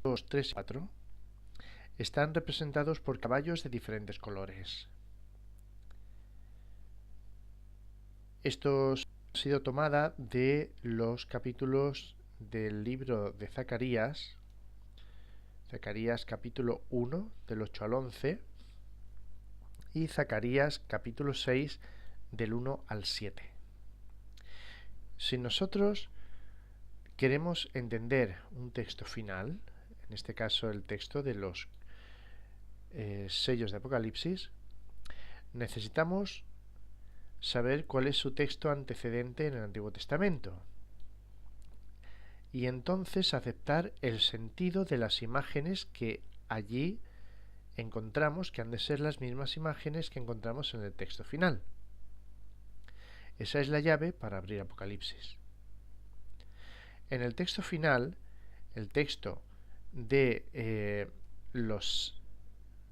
2, 3 y 4 están representados por caballos de diferentes colores. Esto ha sido tomada de los capítulos del libro de Zacarías, Zacarías capítulo 1 del 8 al 11 y Zacarías capítulo 6 del 1 al 7. Si nosotros queremos entender un texto final, en este caso el texto de los sellos de Apocalipsis, necesitamos saber cuál es su texto antecedente en el Antiguo Testamento y entonces aceptar el sentido de las imágenes que allí encontramos, que han de ser las mismas imágenes que encontramos en el texto final. Esa es la llave para abrir Apocalipsis. En el texto final, el texto de los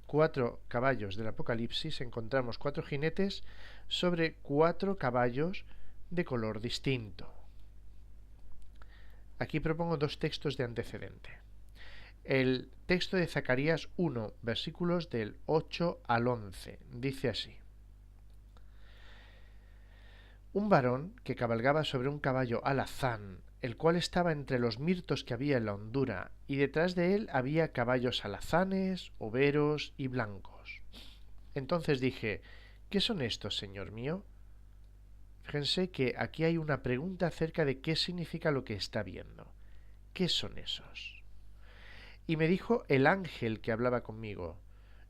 4 caballos del Apocalipsis, encontramos 4 jinetes sobre 4 caballos de color distinto. Aquí propongo 2 textos de antecedente. El texto de Zacarías 1, versículos del 8 al 11, dice así: Un varón que cabalgaba sobre un caballo alazán, el cual estaba entre los mirtos que había en la hondura, y detrás de él había caballos alazanes, overos y blancos. Entonces dije: ¿Qué son estos, señor mío? Fíjense que aquí hay una pregunta acerca de qué significa lo que está viendo. ¿Qué son esos? Y me dijo el ángel que hablaba conmigo: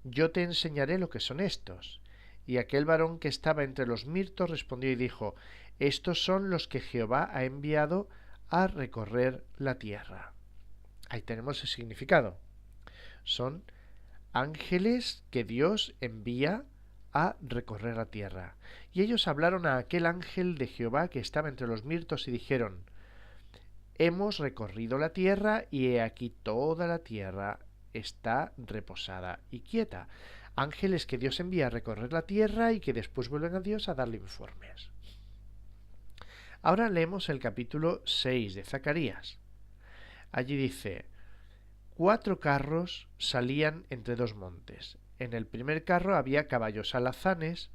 Yo te enseñaré lo que son estos. Y aquel varón que estaba entre los mirtos respondió y dijo: Estos son los que Jehová ha enviado a recorrer la tierra. Ahí tenemos el significado. Son ángeles que Dios envía a recorrer la tierra. Y ellos hablaron a aquel ángel de Jehová que estaba entre los mirtos y dijeron: Hemos recorrido la tierra y he aquí toda la tierra está reposada y quieta. Ángeles que Dios envía a recorrer la tierra y que después vuelven a Dios a darle informes. Ahora leemos el capítulo 6 de Zacarías. Allí dice: 4 carros salían entre 2 montes. En el primer carro había caballos alazanes,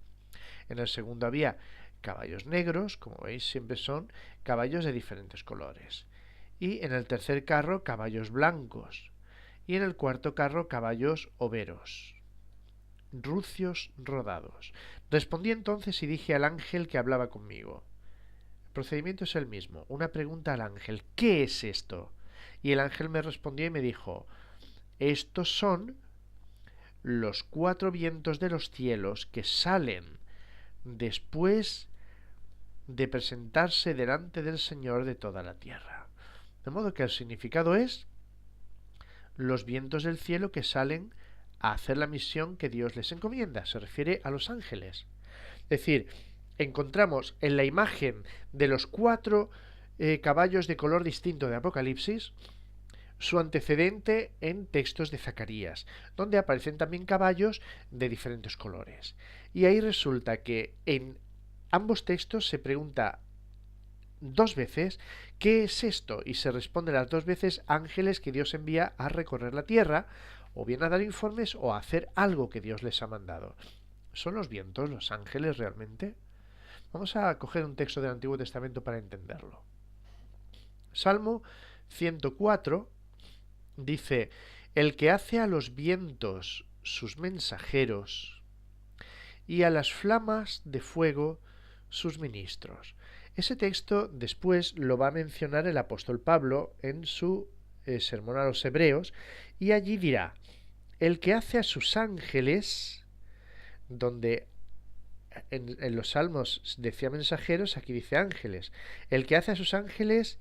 en el segundo había caballos negros, como veis siempre son caballos de diferentes colores, y en el tercer carro caballos blancos, y en el cuarto carro caballos overos, rucios rodados. Respondí entonces y dije al ángel que hablaba conmigo. El procedimiento es el mismo, una pregunta al ángel: ¿qué es esto? Y el ángel me respondió y me dijo: estos son los 4 vientos de los cielos que salen después de presentarse delante del Señor de toda la tierra. De modo que el significado es los vientos del cielo que salen a hacer la misión que Dios les encomienda. Se refiere a los ángeles. Es decir, encontramos en la imagen de los 4 caballos de color distinto de Apocalipsis su antecedente en textos de Zacarías, donde aparecen también caballos de diferentes colores. Y ahí resulta que en ambos textos se pregunta 2 veces ¿qué es esto? Y se responde las 2 veces: ángeles que Dios envía a recorrer la tierra, o bien a dar informes o a hacer algo que Dios les ha mandado. ¿Son los vientos los ángeles realmente? Vamos a coger un texto del Antiguo Testamento para entenderlo. Salmo 104 dice: el que hace a los vientos sus mensajeros y a las flamas de fuego sus ministros. Ese texto después lo va a mencionar el apóstol Pablo en su sermón a los hebreos, y allí dirá: el que hace a sus ángeles, donde en los salmos decía mensajeros, aquí dice ángeles. El que hace a sus ángeles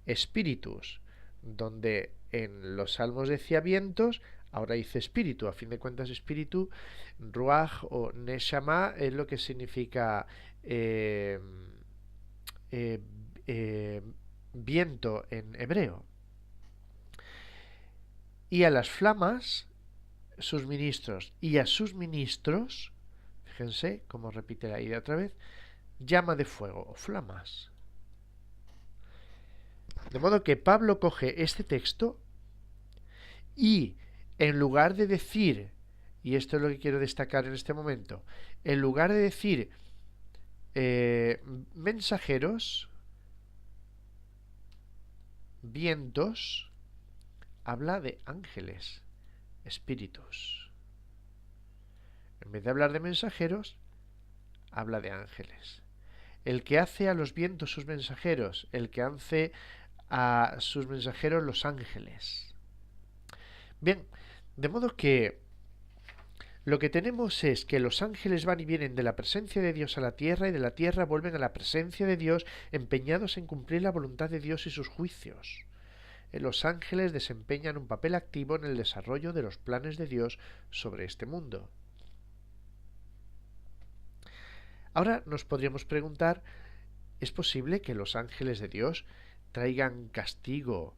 espíritus, donde en los salmos decía vientos, ahora dice espíritu. A fin de cuentas, espíritu, ruach o neshama, es lo que significa viento en hebreo. Y a las flamas sus ministros, y a sus ministros, fíjense cómo repite la idea otra vez, llama de fuego o flamas. De modo que Pablo coge este texto Y en lugar de decir, y esto es lo que quiero destacar en este momento, en lugar de decir mensajeros, vientos, habla de ángeles, espíritus. En vez de hablar de mensajeros, habla de ángeles. El que hace a los vientos sus mensajeros, el que hace a sus mensajeros los ángeles. Bien, de modo que lo que tenemos es que los ángeles van y vienen de la presencia de Dios a la tierra y de la tierra vuelven a la presencia de Dios, empeñados en cumplir la voluntad de Dios y sus juicios. Los ángeles desempeñan un papel activo en el desarrollo de los planes de Dios sobre este mundo. Ahora nos podríamos preguntar, ¿es posible que los ángeles de Dios traigan castigo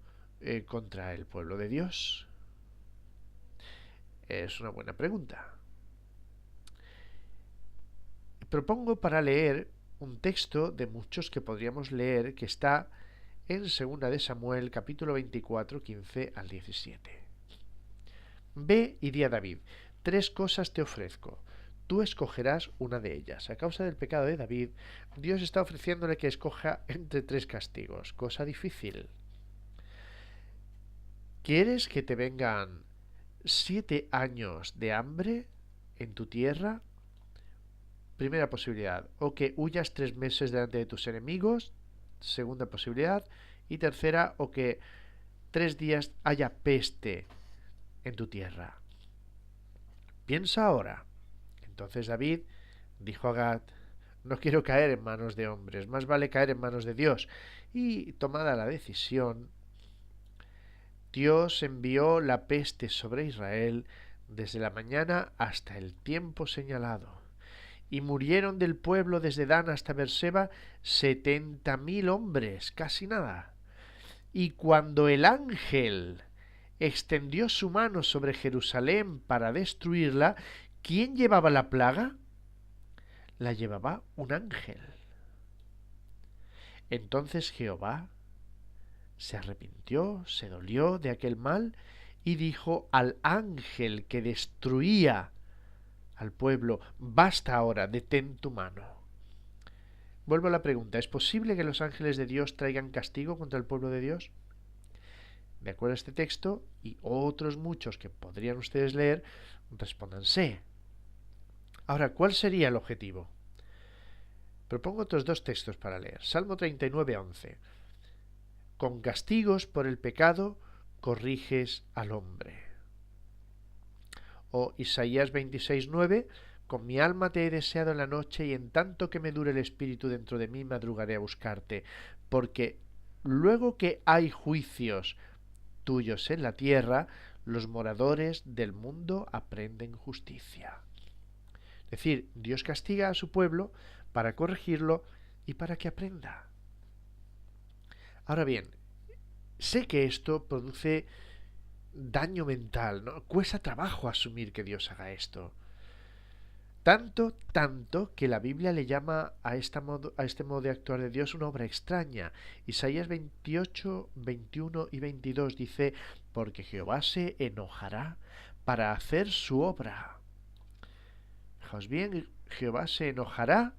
contra el pueblo de Dios? Es una buena pregunta. Propongo para leer un texto de muchos que podríamos leer que está en 2 de Samuel capítulo 24, 15 al 17. Ve y di a David, 3 cosas te ofrezco. Tú escogerás una de ellas. A causa del pecado de David, Dios está ofreciéndole que escoja entre 3 castigos. Cosa difícil. ¿Quieres que te vengan 7 años de hambre en tu tierra? Primera posibilidad. O que huyas 3 meses delante de tus enemigos. Segunda posibilidad. Y tercera, o que 3 días haya peste en tu tierra. Piensa ahora. Entonces David dijo a Gad, no quiero caer en manos de hombres, más vale caer en manos de Dios. Y tomada la decisión, Dios envió la peste sobre Israel desde la mañana hasta el tiempo señalado. Y murieron del pueblo desde Dan hasta Berseba 70.000 hombres, casi nada. Y cuando el ángel extendió su mano sobre Jerusalén para destruirla, ¿quién llevaba la plaga? La llevaba un ángel. Entonces Jehová se arrepintió, se dolió de aquel mal y dijo al ángel que destruía al pueblo, basta ahora, detén tu mano. Vuelvo a la pregunta, ¿es posible que los ángeles de Dios traigan castigo contra el pueblo de Dios? De acuerdo a este texto y otros muchos que podrían ustedes leer, respóndanse. Ahora, ¿cuál sería el objetivo? Propongo otros 2 textos para leer. Salmo 39, 11. Con castigos por el pecado corriges al hombre. O Isaías 26, 9. Con mi alma te he deseado en la noche y en tanto que me dure el espíritu dentro de mí madrugaré a buscarte. Porque luego que hay juicios tuyos en la tierra, los moradores del mundo aprenden justicia. Es decir, Dios castiga a su pueblo para corregirlo y para que aprenda. Ahora bien, sé que esto produce daño mental, ¿no? Cuesta trabajo asumir que Dios haga esto. Tanto que la Biblia le llama a este modo de actuar de Dios una obra extraña. Isaías 28, 21 y 22 dice, porque Jehová se enojará para hacer su obra. Fijaos bien, Jehová se enojará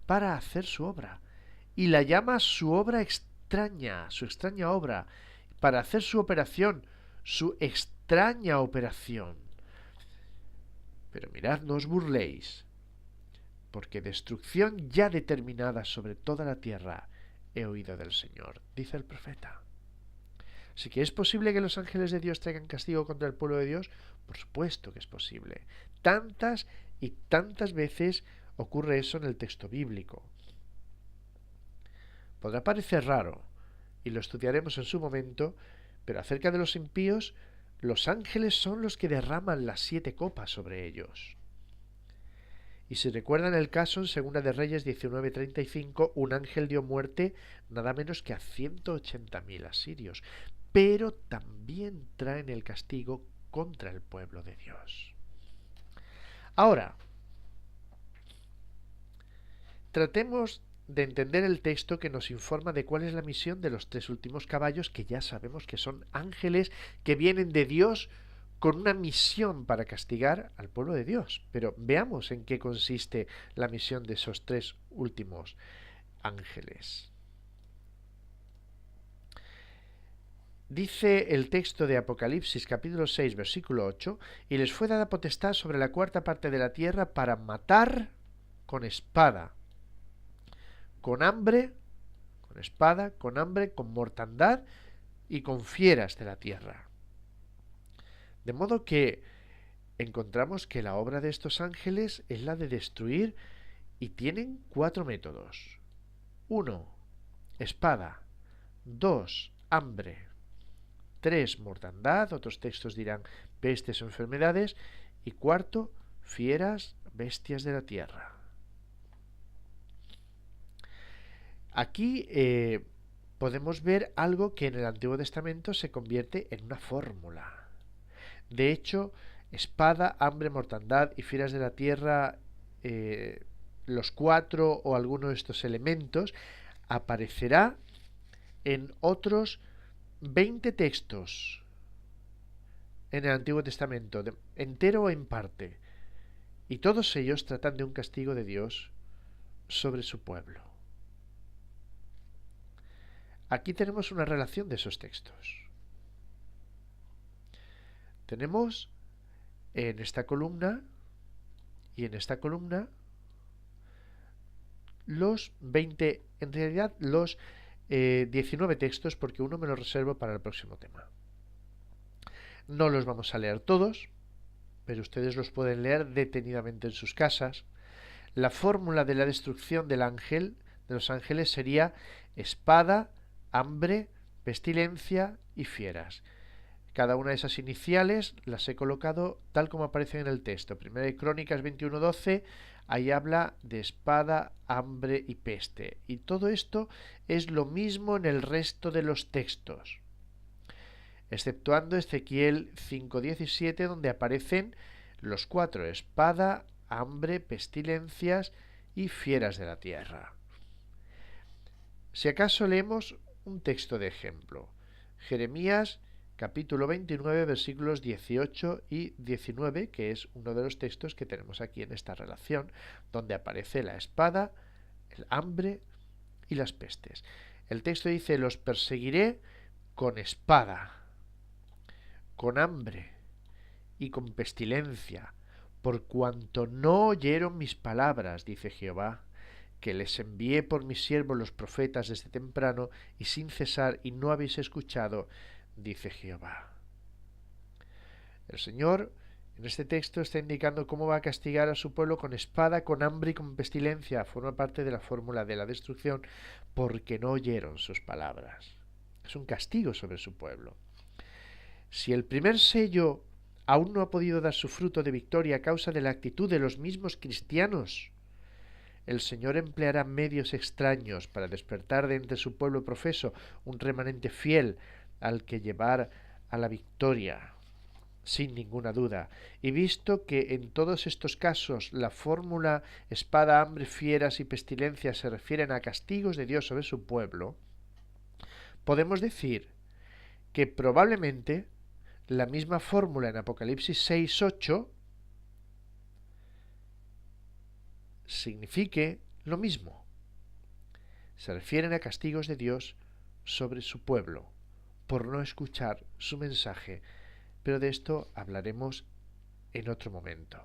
para hacer su obra. Y la llama su obra extraña, su extraña obra, para hacer su operación, su extraña operación. Pero mirad, no os burléis, porque destrucción ya determinada sobre toda la tierra he oído del Señor, dice el profeta. Así que ¿es posible que los ángeles de Dios traigan castigo contra el pueblo de Dios? Por supuesto que es posible. Tantas y tantas veces ocurre eso en el texto bíblico. Podrá parecer raro, y lo estudiaremos en su momento, pero acerca de los impíos, los ángeles son los que derraman las 7 copas sobre ellos. Y si recuerdan el caso en 2 de Reyes 19:35, un ángel dio muerte nada menos que a 180.000 asirios, pero también traen el castigo contra el pueblo de Dios. Ahora, tratemos de entender el texto que nos informa de cuál es la misión de los tres últimos caballos, que ya sabemos que son ángeles que vienen de Dios con una misión para castigar al pueblo de Dios. Pero veamos en qué consiste la misión de esos tres últimos ángeles. Dice el texto de Apocalipsis capítulo 6 versículo 8: y les fue dada potestad sobre la cuarta parte de la tierra para matar con espada, con hambre, con espada, con hambre, con mortandad y con fieras de la tierra. De modo que encontramos que la obra de estos ángeles es la de destruir, y tienen 4 métodos. 1. Espada. 2. Hambre. 3. Mortandad, otros textos dirán pestes o enfermedades. Y 4. Fieras, bestias de la tierra. Aquí podemos ver algo que en el Antiguo Testamento se convierte en una fórmula. De hecho, espada, hambre, mortandad y fieras de la tierra, los 4 o alguno de estos elementos, aparecerá en otros 20 textos en el Antiguo Testamento, entero o en parte, y todos ellos tratan de un castigo de Dios sobre su pueblo. Aquí tenemos una relación de esos textos. Tenemos en esta columna y en esta columna los 20, en realidad los 19 textos, porque uno me lo reservo para el próximo tema. No los vamos a leer todos, pero ustedes los pueden leer detenidamente en sus casas. La fórmula de la destrucción del ángel, de los ángeles, sería espada, hambre, pestilencia y fieras. Cada una de esas iniciales las he colocado tal como aparecen en el texto. Primera de Crónicas 21:12, ahí habla de espada, hambre y peste. Y todo esto es lo mismo en el resto de los textos, exceptuando Ezequiel 5:17, donde aparecen los 4: espada, hambre, pestilencias y fieras de la tierra. Si acaso leemos un texto de ejemplo, Jeremías capítulo 29 versículos 18 y 19, que es uno de los textos que tenemos aquí en esta relación, donde aparece la espada, el hambre y las pestes. El texto dice: los perseguiré con espada, con hambre y con pestilencia, por cuanto no oyeron mis palabras, dice Jehová, que les envié por mis siervos los profetas desde temprano y sin cesar, y no habéis escuchado, dice Jehová. El Señor en este texto está indicando cómo va a castigar a su pueblo con espada, con hambre y con pestilencia. Forma parte de la fórmula de la destrucción, porque no oyeron sus palabras. Es un castigo sobre su pueblo. Si el primer sello aún no ha podido dar su fruto de victoria a causa de la actitud de los mismos cristianos, el Señor empleará medios extraños para despertar de entre su pueblo profeso un remanente fiel al que llevar a la victoria, sin ninguna duda. Y visto que en todos estos casos la fórmula espada, hambre, fieras y pestilencia se refieren a castigos de Dios sobre su pueblo, podemos decir que probablemente la misma fórmula en Apocalipsis 6:8 signifique lo mismo. Se refieren a castigos de Dios sobre su pueblo por no escuchar su mensaje, pero de esto hablaremos en otro momento.